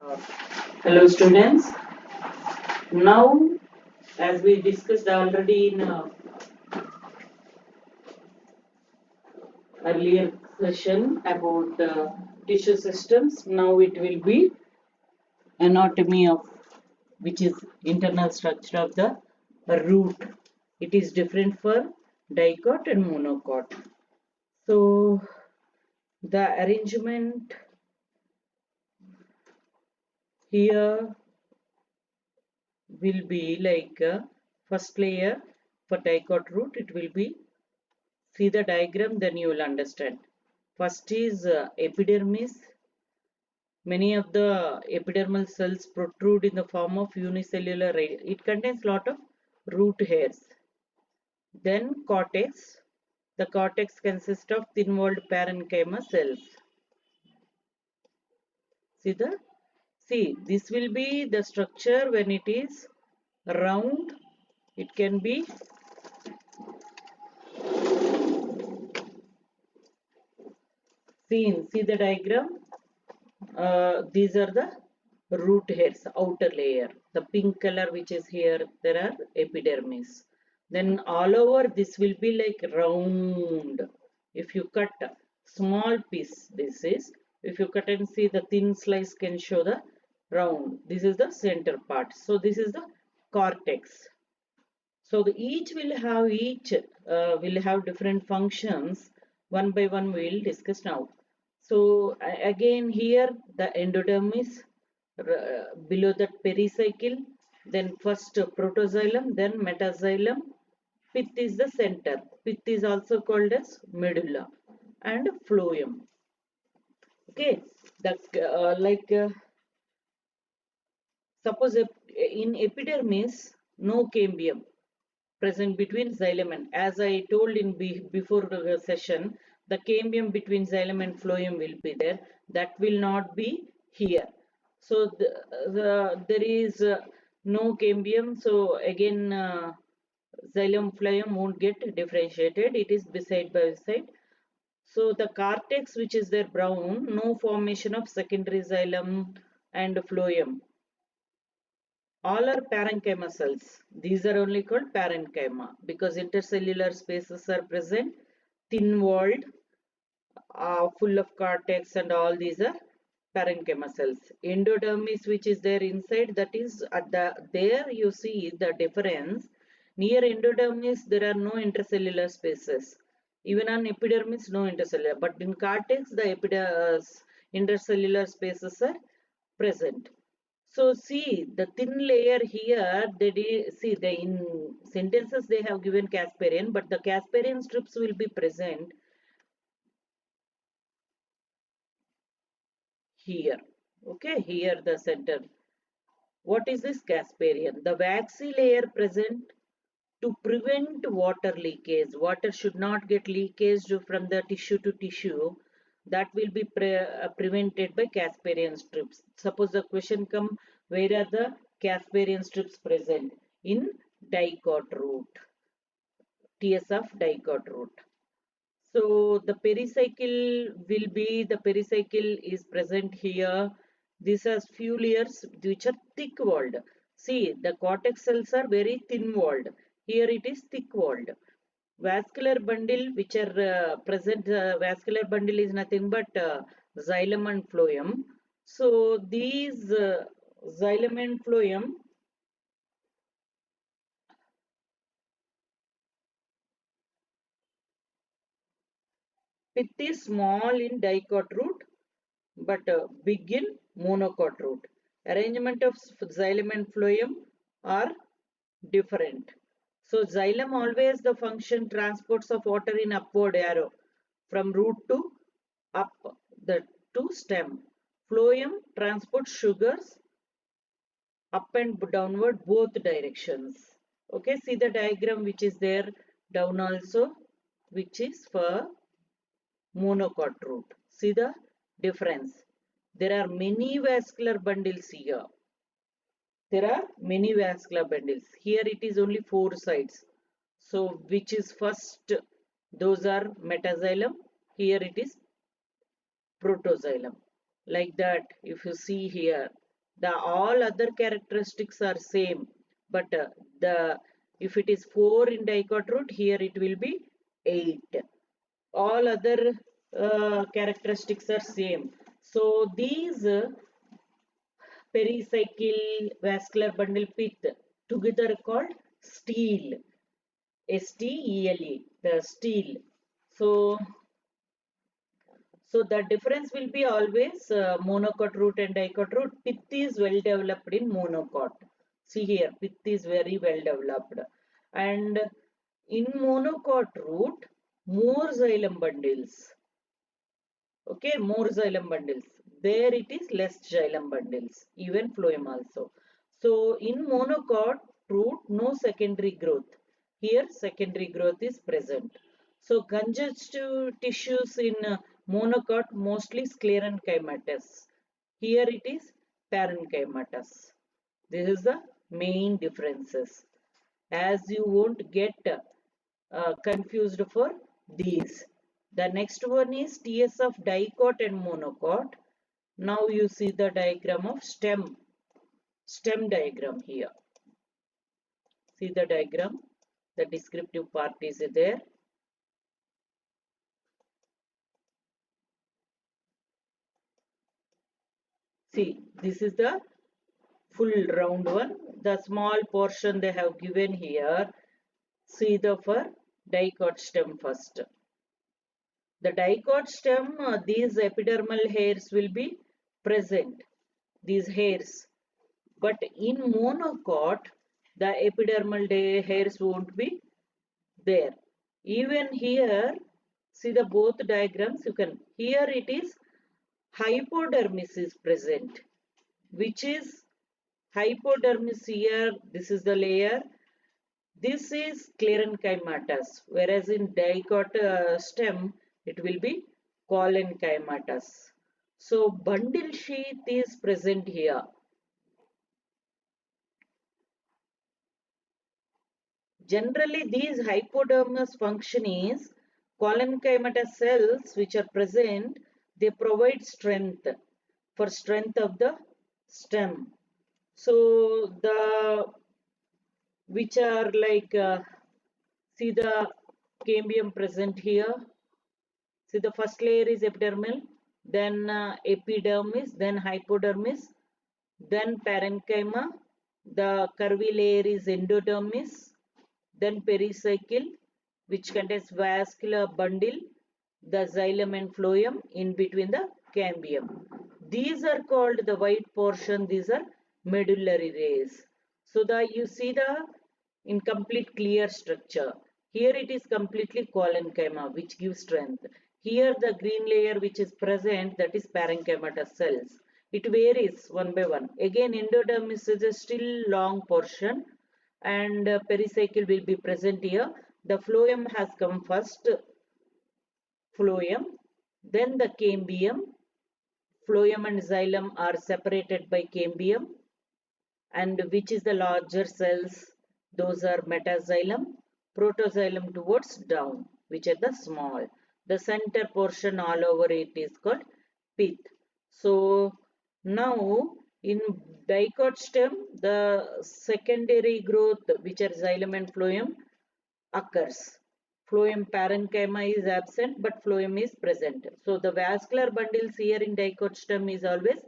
Uh, Hello students. Now, as we discussed already in earlier session about tissue systems, now it will be anatomy of, which is internal structure of the root. It is different for dicot and monocot. So the arrangement here will be like first layer for dicot root. It will be, see the diagram, then you will understand. First is epidermis. Many of the epidermal cells protrude in the form of unicellular. It contains lot of root hairs. Then cortex. The cortex consists of thin-walled parenchyma cells. See, this will be the structure when it is round. It can be seen. See the diagram. These are the root hairs, outer layer. The pink color which is here, there are epidermis. Then all over this will be like round. If you cut small piece, this is, if you cut and see the thin slice can show the round. This is the center part. So this is the cortex. So each will have different functions. One by one we will discuss now. So again here the endodermis, below that pericycle, then first protoxylem, then metaxylem. Pith is the center. Pith is also called as medulla, and phloem. Okay, the suppose in epidermis no cambium present between xylem and, as I told in before the session, the cambium between xylem and phloem will be there. That will not be here. So there is no cambium. So again, xylem phloem won't get differentiated. It is beside by side. So the cortex, which is there brown, no formation of secondary xylem and phloem. All are parenchyma cells. These are only called parenchyma because intercellular spaces are present, thin walled, full of cortex, and all these are parenchyma cells. Endodermis, which is there inside, that is at there you see the difference. Near endodermis there are no intercellular spaces. Even on epidermis no intercellular, but in cortex the intercellular spaces are present. So see the thin layer here, see the in sentences they have given Casparian, but the Casparian strips will be present here. Okay, here the center. What is this Casparian? The waxy layer present to prevent water leakage. Water should not get leakage from the tissue to tissue. That will be prevented by Casparian strips. Suppose the question come, where are the Casparian strips present? In dicot root, TS of dicot root. So the pericycle is present here. These are few layers which are thick walled. See, the cortex cells are very thin walled. Here it is thick walled. Vascular bundle which are present, vascular bundle is nothing but xylem and phloem. So these xylem and phloem, pith is small in dicot root but big in monocot root. Arrangement of xylem and phloem are different. So xylem always the function transports of water in upward arrow from root to up, the to stem. Phloem transports sugars up and downward both directions. Okay, see the diagram which is there down also, which is for monocot root. See the difference. There are many vascular bundles here. There are many vascular bundles. Here it is only 4 sides. So which is first? Those are metaxylem. Here it is protoxylem. Like that, if you see here, The all other characteristics are same, but the if it is 4 in dicot root, here it will be 8. All other characteristics are same. So these pericycle vascular bundle pith together called stele, stele, the stele. So the difference will be always monocot root and dicot root. Pith is well developed in monocot. See here, pith is very well developed. And in monocot root, more xylem bundles. Okay, more xylem bundles. There it is less xylem bundles, even phloem also. So in monocot root, no secondary growth. Here secondary growth is present. So congestive tissues in monocot mostly sclerenchymatous. Here it is parenchymatous. This is the main differences. As you won't get confused for these. The next one is TS of dicot and monocot. Now you see the diagram of stem diagram here. See the diagram, the descriptive part is there. See, this is the full round one. The small portion they have given here. See the for dicot stem first. The dicot stem, these epidermal hairs will be present, these hairs. But in monocot, the epidermal hairs won't be there. Even here, see the both diagrams, you can, here it is hypodermis is present, which is hypodermis here, this is the layer. This is sclerenchymatous, whereas in dicot stem, it will be collenchymatous. So bundle sheath is present here. Generally, these hypodermis function is collenchymatous cells which are present, they provide strength for strength of the stem. So the which are like see the cambium present here. See the first layer is epidermal, then epidermis, then hypodermis, then parenchyma. The curvy layer is endodermis, then pericycle, which contains vascular bundle, the xylem and phloem in between the cambium. These are called the white portion, these are medullary rays. So you see the incomplete clear structure. Here it is completely collenchyma, which gives strength. Here the green layer which is present, that is parenchymatous cells. It varies one by one. Again, endodermis is a still long portion and pericycle will be present here. The phloem has come first, phloem, then the cambium. Phloem and xylem are separated by cambium, and which is the larger cells? Those are metaxylem, protoxylem towards down, which are the small. The center portion all over it is called pith. So now in dicot stem, the secondary growth, which are xylem and phloem, occurs. Phloem parenchyma is absent, but phloem is present. So the vascular bundles here in dicot stem is always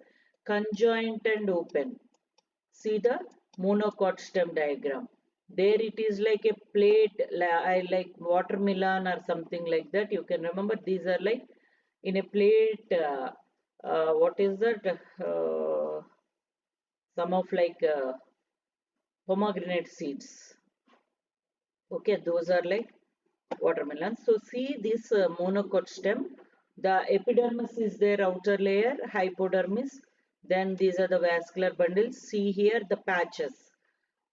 conjoint and open. See the monocot stem diagram. There it is like a plate, like watermelon or something like that. You can remember these are like in a plate. What is that? Some of like pomegranate seeds. Okay, those are like watermelon. So see this monocot stem. The epidermis is their outer layer, hypodermis. Then these are the vascular bundles. See here the patches.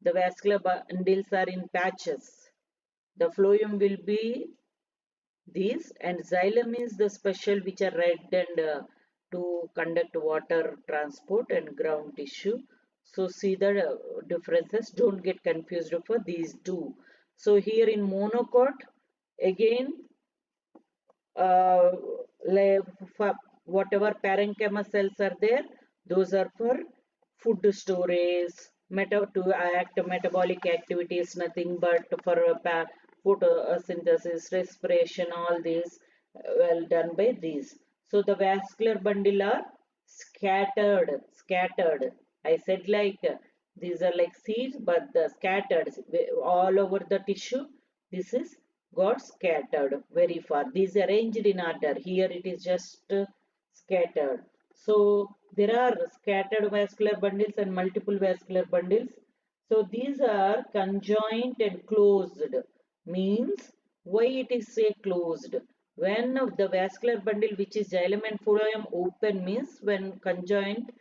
The vascular bundles are in patches. The phloem will be these, and xylem is the special which are red and to conduct water transport and ground tissue. So see the differences. Don't get confused for these two. So here in monocot, again, uh, whatever parenchyma cells are there, those are for food storage, to act metabolic activities, nothing but for photosynthesis, respiration, all these well done by these. So the vascular bundle are scattered. I said like these are like seeds, but the scattered all over the tissue. This is got scattered very far. These arranged in order. Here it is just scattered. So there are scattered vascular bundles and multiple vascular bundles. So these are conjoined and closed. Means why it is say closed? When the vascular bundle which is xylem and phloem open means when conjoined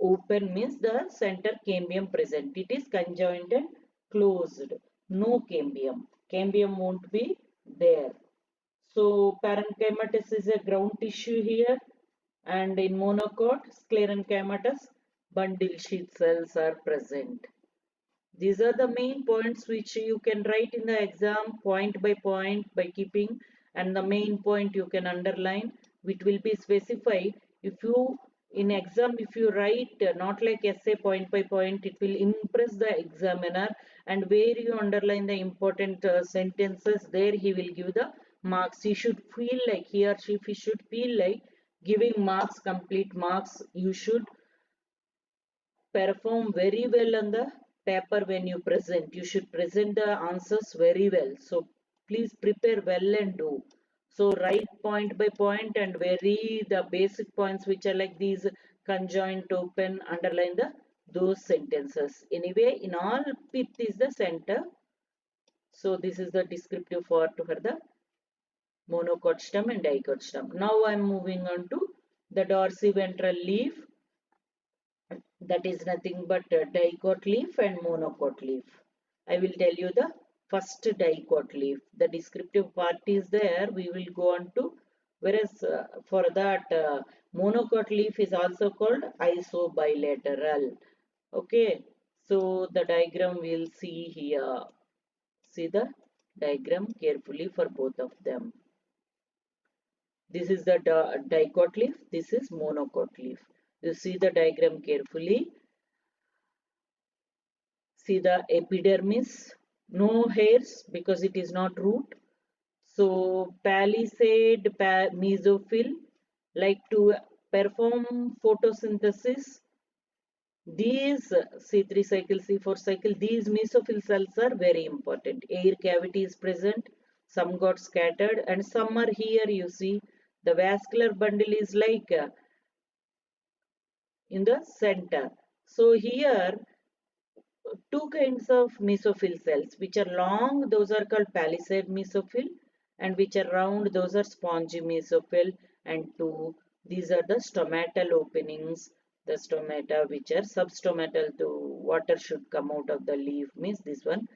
open means the center cambium present. It is conjoined and closed. No cambium. Cambium won't be there. So parenchymatous is a ground tissue here, and in monocot, sclerenchymatous bundle sheath cells are present. These are the main points which you can write in the exam point by point by keeping, and the main point you can underline, which will be specified. If you in exam, if you write not like essay point by point, it will impress the examiner, and where you underline the important sentences, there he will give the marks. He should feel like, he or she should feel like giving marks, complete marks. You should perform very well on the paper when you present. You should present the answers very well. So please prepare well and do. So write point by point and vary the basic points which are like these conjoined, open, underline the those sentences. Anyway, in all pith is the center. So this is the descriptive for the monocot stem and dicot stem. Now I am moving on to the dorsiventral leaf. That is nothing but dicot leaf and monocot leaf. I will tell you the first dicot leaf. The descriptive part is there. We will go on to, whereas for that monocot leaf is also called isobilateral. Okay, so the diagram we'll see here. See the diagram carefully for both of them. This is the dicot leaf. This is monocot leaf. You see the diagram carefully. See the epidermis, no hairs because it is not root. So palisade mesophyll like to perform photosynthesis. These C3 cycle, C4 cycle, these mesophyll cells are very important. Air cavity is present, some got scattered and some are here. You see the vascular bundle is like in the center. So here two kinds of mesophyll cells, which are long, those are called palisade mesophyll, and which are round, those are spongy mesophyll. And two, these are the stomatal openings, the stomata which are substomatal, to water should come out of the leaf, means this one.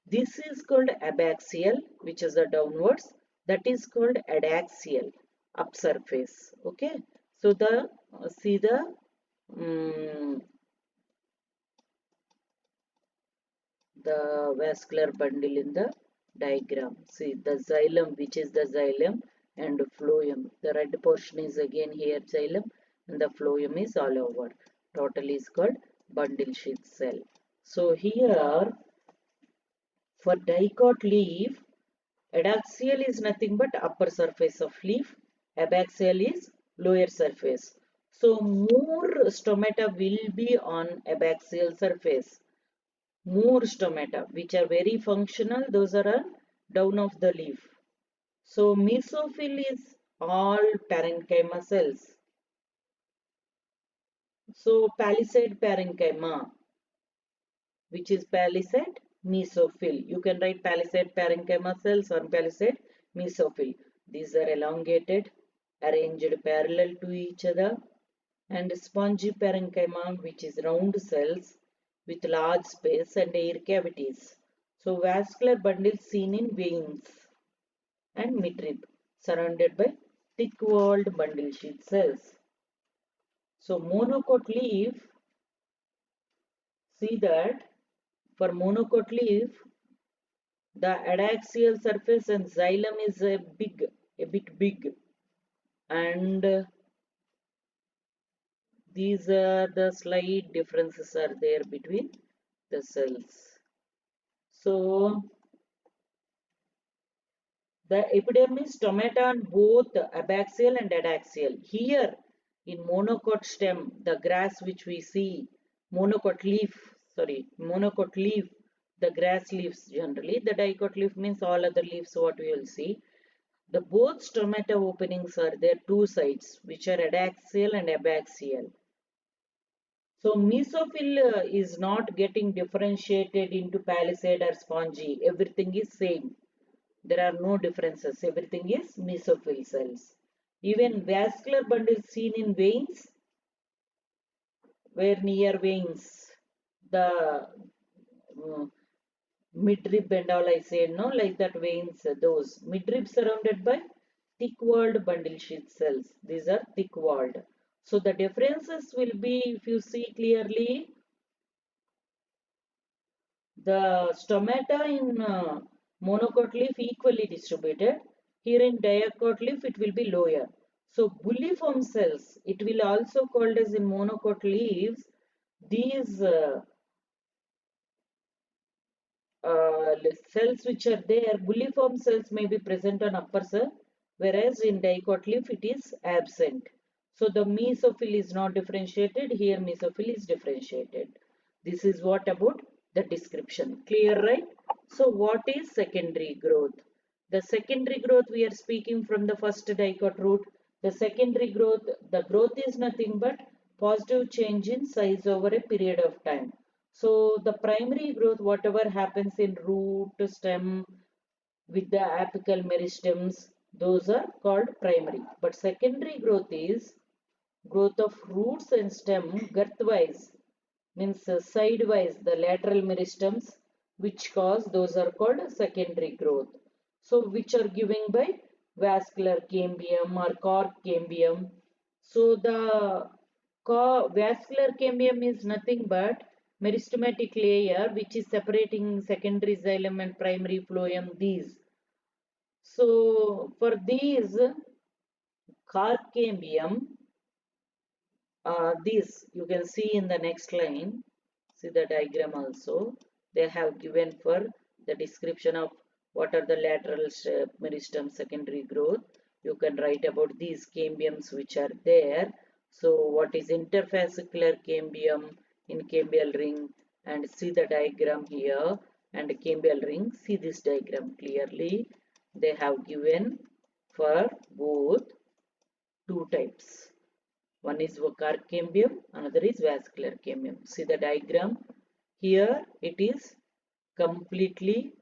This is called abaxial, which is the downwards. That is called adaxial, up surface. Okay, so the see the the vascular bundle in the diagram. See the xylem, which is the xylem, and phloem. The red portion is again here xylem, and the phloem is all over. Total is called bundle sheath cell. So here for dicot leaf, adaxial is nothing but upper surface of leaf. Abaxial is lower surface. So more stomata will be on abaxial surface. More stomata which are very functional, those are down of the leaf. So mesophyll is all parenchyma cells. So palisade parenchyma, which is palisade mesophyll. You can write palisade parenchyma cells or palisade mesophyll. These are elongated, arranged parallel to each other, and spongy parenchyma, which is round cells with large space and air cavities. So vascular bundles seen in veins and midrib, surrounded by thick-walled bundle sheath cells. So monocot leaf, see that for monocot leaf, the adaxial surface and xylem is a bit big, and These are the slight differences are there between the cells. So the epidermis stomata on both abaxial and adaxial. Here in monocot stem, the grass which we see, monocot leaf, the grass leaves generally. The dicot leaf means all other leaves what we will see. The both stomata openings are there, two sides which are adaxial and abaxial. So mesophyll is not getting differentiated into palisade or spongy. Everything is same. There are no differences. Everything is mesophyll cells. Even vascular bundles seen in veins, where near veins, the midrib and all I said, no, like that veins, those midrib surrounded by thick-walled bundle sheath cells. These are thick-walled. So the differences will be, if you see clearly, the stomata in monocot leaf equally distributed. Here in dicot leaf it will be lower. So bulliform cells, it will also called as in monocot leaves. These cells which are there, bulliform cells may be present on upper cell, whereas in dicot leaf it is absent. So the mesophyll is not differentiated. Here mesophyll is differentiated. This is what about the description. Clear, right? So what is secondary growth? The secondary growth we are speaking from the first dicot root. The secondary growth, the growth is nothing but positive change in size over a period of time. So the primary growth, whatever happens in root, stem, with the apical meristems, those are called primary. But secondary growth is growth of roots and stem girth-wise, means sidewise, the lateral meristems, which cause, those are called secondary growth. So which are given by vascular cambium or cork cambium. So the vascular cambium is nothing but meristematic layer which is separating secondary xylem and primary phloem, these. So for these cork cambium, this you can see in the next line. See the diagram also. They have given for the description of what are the lateral meristem secondary growth. You can write about these cambiums which are there. So what is interfascicular cambium in cambial ring, and see the diagram here, and cambial ring. See this diagram clearly. They have given for both two types. One is cork cambium, another is vascular cambium. See the diagram. Here it is completely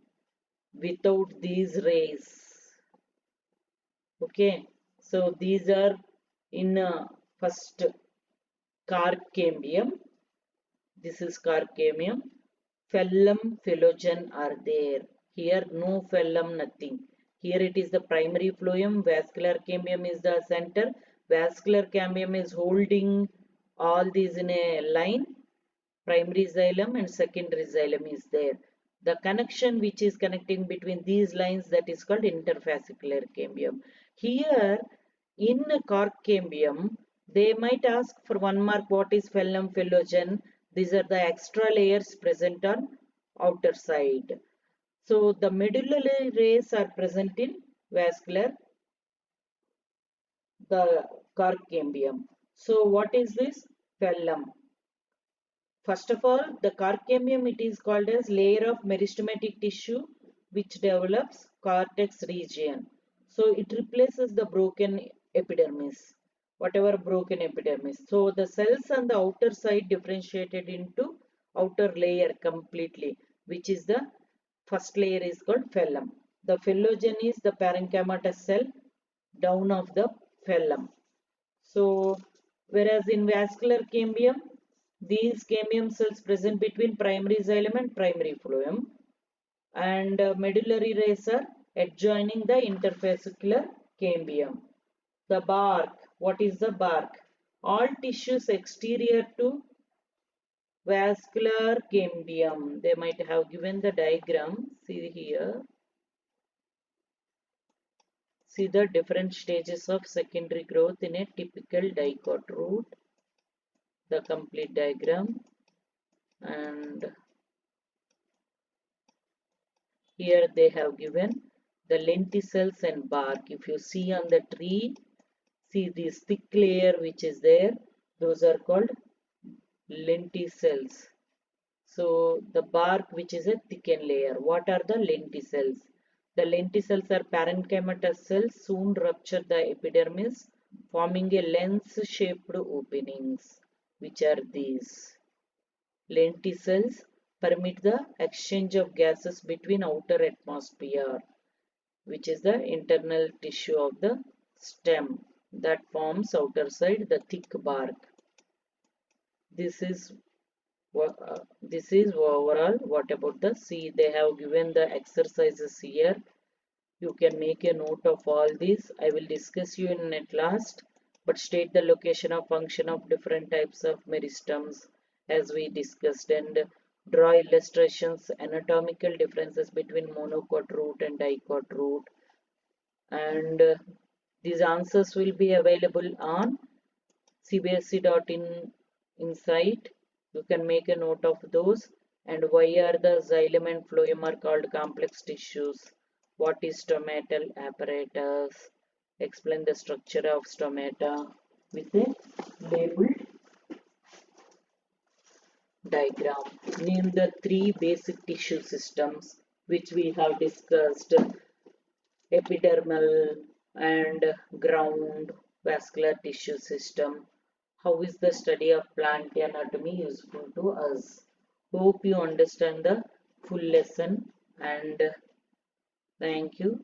without these rays. Okay. So these are in first cork cambium. This is cork cambium. Phellum, phloem are there. Here no phellum, nothing. Here it is the primary phloem. Vascular cambium is the center. Vascular cambium is holding all these in a line. Primary xylem and secondary xylem is there. The connection which is connecting between these lines, that is called interfascicular cambium. Here in cork cambium, they might ask for 1 mark what is phellum, phloem. These are the extra layers present on outer side. So the medullary rays are present in vascular, the cork cambium. So what is this? Phellum. First of all, the cork cambium, it is called as layer of meristematic tissue which develops cortex region. So it replaces the broken epidermis, whatever broken epidermis. So the cells on the outer side differentiated into outer layer completely, which is the first layer is called phellum. The phloem is the parenchymatous cell down of the phellum. So whereas in vascular cambium, these cambium cells present between primary xylem and primary phloem, and medullary rays are adjoining the interfascicular cambium. The bark, what is the bark? All tissues exterior to vascular cambium. They might have given the diagram. See here. See the different stages of secondary growth in a typical dicot root. the complete diagram. And here they have given the lenticels and bark. If you see on the tree, see this thick layer which is there, those are called lenticels. So the bark which is a thickened layer. What are the lenticels? The lenticels are parenchymatous cells soon rupture the epidermis, forming a lens-shaped openings, which are these. Lenticels permit the exchange of gases between outer atmosphere, which is the internal tissue of the stem that forms outer side the thick bark. This is this is overall. What about the C? They have given the exercises here. You can make a note of all these. I will discuss you in at last, but state the location of function of different types of meristems as we discussed, and draw illustrations, anatomical differences between monocot root and dicot root. And these answers will be available on cbsc.in insight. You can make a note of those. And why are the xylem and phloem are called complex tissues? What is stomatal apparatus? Explain the structure of stomata with a labeled diagram. Name the three basic tissue systems which we have discussed: epidermal and ground vascular tissue system. How is the study of plant anatomy useful to us? Hope you understand the full lesson, and thank you.